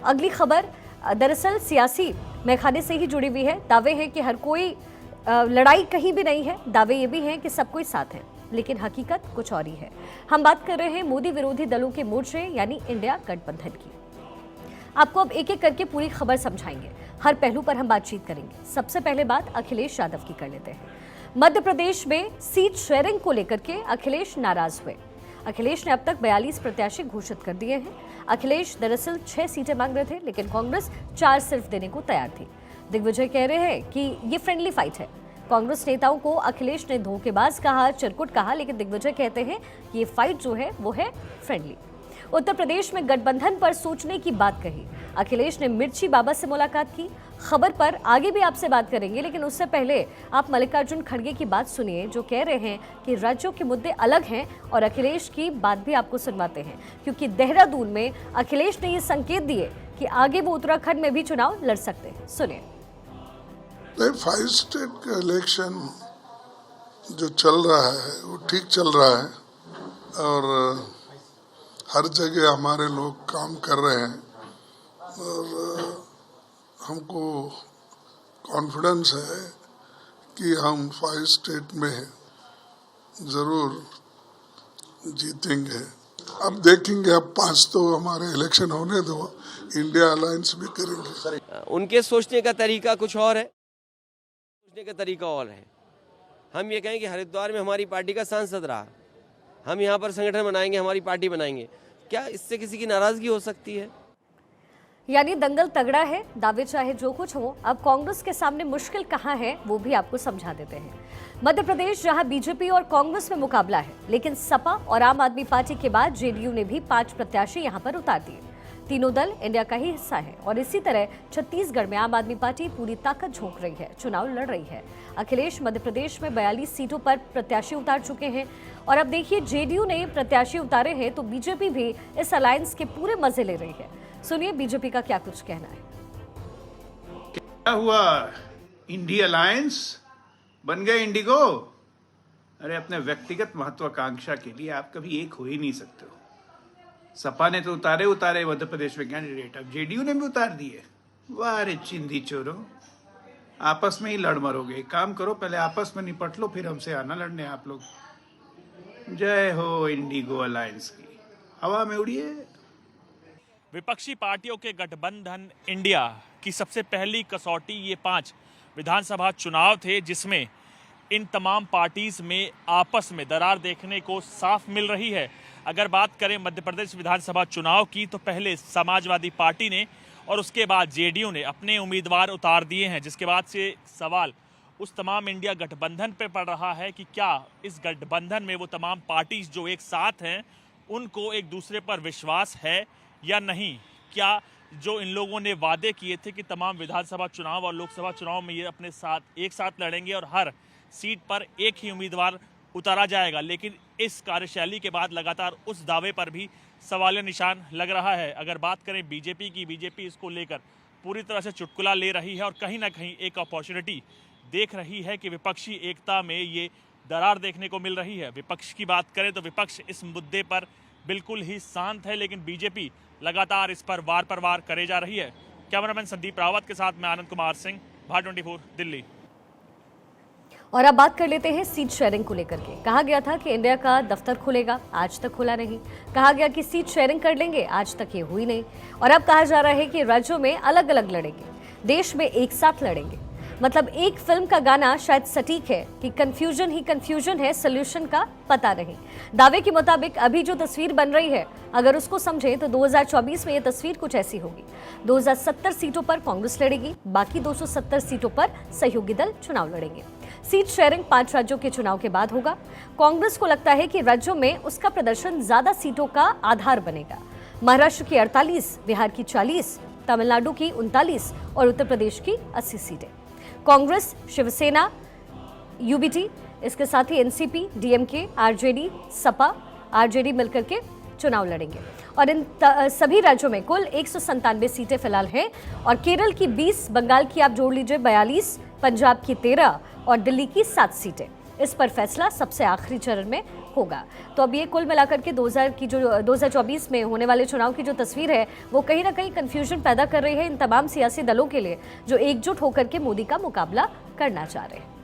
अगली खबर दरअसल सियासी मैखाने से ही जुड़ी हुई है। दावे हैं कि हर कोई लड़ाई कहीं भी नहीं है, दावे ये भी हैं कि सब कोई साथ है, लेकिन हकीकत कुछ और ही है। हम बात कर रहे हैं मोदी विरोधी दलों के मोर्चे यानी इंडिया गठबंधन की। आपको अब एक एक करके पूरी खबर समझाएंगे, हर पहलू पर हम बातचीत करेंगे। सबसे पहले बात अखिलेश यादव की कर लेते हैं। मध्य प्रदेश में सीट शेयरिंग को लेकर के अखिलेश नाराज हुए। अखिलेश ने अब तक 42 प्रत्याशी घोषित कर दिए हैं। अखिलेश दरअसल 6 सीटें मांग रहे थे, लेकिन कांग्रेस 4 सिर्फ देने को तैयार थी। दिग्विजय कह रहे हैं कि ये फ्रेंडली फाइट है। कांग्रेस नेताओं को अखिलेश ने धोखेबाज कहा, चिरकुट कहा, लेकिन दिग्विजय कहते हैं कि ये फाइट जो है वो है फ्रेंडली। उत्तर प्रदेश में गठबंधन पर सोचने की बात कही। अखिलेश ने मिर्ची बाबा से मुलाकात की। खबर पर आगे भी आपसे बात करेंगे, लेकिन उससे पहले आप मल्लिकार्जुन खड़गे की बात सुनिए, जो कह रहे हैं कि राज्यों के मुद्दे अलग हैं, और अखिलेश की बात भी आपको सुनवाते हैं, क्योंकि देहरादून में अखिलेश ने ये संकेत दिए कि आगे वो उत्तराखंड में भी चुनाव लड़ सकते हैं। सुनिए। 5 स्टेट का इलेक्शन जो चल रहा है वो ठीक चल रहा है, और हर जगह हमारे लोग काम कर रहे हैं, और हमको कॉन्फिडेंस है कि हम 5 स्टेट में ज़रूर जीतेंगे। अब देखेंगे, अब 5 तो हमारे इलेक्शन होने दो, इंडिया अलायंस भी करेंगे। उनके सोचने का तरीका कुछ और है, सोचने का तरीका और है। हम ये कहें कि हरिद्वार में हमारी पार्टी का सांसद रहा, हम यहाँ पर संगठन बनाएंगे, हमारी पार्टी बनाएंगे, क्या इससे किसी की नाराजगी हो सकती है? यानी दंगल तगड़ा है, दावे चाहे जो कुछ हो। अब कांग्रेस के सामने मुश्किल कहां है वो भी आपको समझा देते हैं। मध्य प्रदेश जहां बीजेपी और कांग्रेस में मुकाबला है, लेकिन सपा और आम आदमी पार्टी के बाद जेडीयू ने भी 5 प्रत्याशी यहां पर उतार दिए। तीनों दल इंडिया का ही हिस्सा है, और इसी तरह छत्तीसगढ़ में आम आदमी पार्टी पूरी ताकत झोंक रही है, चुनाव लड़ रही है। अखिलेश मध्य प्रदेश में 42 सीटों पर प्रत्याशी उतार चुके हैं, और अब देखिए जेडीयू ने प्रत्याशी उतारे हैं तो बीजेपी भी इस अलायंस के पूरे मजे ले रही है। सुनिए बीजेपी का क्या कुछ कहना है। क्या हुआ, इंडी अलायंस बन गए इंडिगो? अरे अपने व्यक्तिगत महत्वाकांक्षा के लिए आप कभी एक हो ही नहीं सकते हो। सपा ने तो उतारे मध्य प्रदेश में कैंडिडेट, अब जेडीयू ने भी उतार दिए। वाह रे चिंदी चोरों, आपस में ही लड़ मरोगे। काम करो, पहले आपस में निपट लो, फिर हमसे आना लड़ने आप लोग। जय हो इंडिगो अलायंस की, हवा में उड़िए। विपक्षी पार्टियों के गठबंधन इंडिया की सबसे पहली कसौटी ये 5 विधानसभा चुनाव थे, जिसमें इन तमाम पार्टीज में आपस में दरार देखने को साफ मिल रही है। अगर बात करें मध्य प्रदेश विधानसभा चुनाव की, तो पहले समाजवादी पार्टी ने और उसके बाद जेडीयू ने अपने उम्मीदवार उतार दिए हैं, जिसके बाद से सवाल उस तमाम इंडिया गठबंधन पे पड़ रहा है कि क्या इस गठबंधन में वो तमाम पार्टीज जो एक साथ हैं, उनको एक दूसरे पर विश्वास है या नहीं। क्या जो इन लोगों ने वादे किए थे कि तमाम विधानसभा चुनाव और लोकसभा चुनाव में ये अपने साथ एक साथ लड़ेंगे और हर सीट पर एक ही उम्मीदवार उतारा जाएगा, लेकिन इस कार्यशैली के बाद लगातार उस दावे पर भी सवालिया निशान लग रहा है। अगर बात करें बीजेपी की, बीजेपी इसको लेकर पूरी तरह से चुटकुला ले रही है और कहीं ना कहीं एक अपॉर्चुनिटी देख रही है कि विपक्षी एकता में ये दरार देखने को मिल रही है। विपक्ष की बात करें तो विपक्ष इस मुद्दे पर बिल्कुल ही शांत है, लेकिन बीजेपी लगातार इस पर वार पर वार करे जा रही है। कैमरामैन संदीप रावत के साथ मैं आनंद कुमार सिंह, भारत 24 दिल्ली। और अब बात कर लेते हैं सीट शेयरिंग को लेकर के। कहा गया था कि इंडिया का दफ्तर खुलेगा, आज तक खुला नहीं। कहा गया कि सीट शेयरिंग कर लेंगे, आज तक ये हुई नहीं। और अब कहा जा रहा है कि राज्यों में अलग अलग लड़ेंगे, देश में एक साथ लड़ेंगे। मतलब एक फिल्म का गाना शायद सटीक है कि कंफ्यूजन ही कंफ्यूजन है, सोल्यूशन का पता नहीं। दावे के मुताबिक अभी जो तस्वीर बन रही है, अगर उसको समझें तो 2024 में ये तस्वीर कुछ ऐसी होगी। 2070 सीटों पर कांग्रेस लड़ेगी, बाकी 270 सीटों पर सहयोगी दल चुनाव लड़ेंगे। सीट शेयरिंग 5 राज्यों के चुनाव के बाद होगा। कांग्रेस को लगता है कि राज्यों में उसका प्रदर्शन ज्यादा सीटों का आधार बनेगा। महाराष्ट्र की 48, बिहार की 40, तमिलनाडु की 39 और उत्तर प्रदेश की 80 सीटें। कांग्रेस, शिवसेना, यूबीटी, इसके साथ ही NCP, DMK, RJD, Sapa, RJD मिलकर के चुनाव लड़ेंगे। और इन सभी राज्यों में कुल 197 सीटें फिलहाल हैं, और केरल की 20, बंगाल की आप जोड़ लीजिए 42, पंजाब की 13 और दिल्ली की 7 सीटें। इस पर फैसला सबसे आखिरी चरण में होगा। तो अब ये कुल मिलाकर के 2024 में होने वाले चुनाव की जो तस्वीर है वो कहीं ना कहीं कंफ्यूजन पैदा कर रही है इन तमाम सियासी दलों के लिए जो एकजुट होकर के मोदी का मुकाबला करना चाह रहे हैं।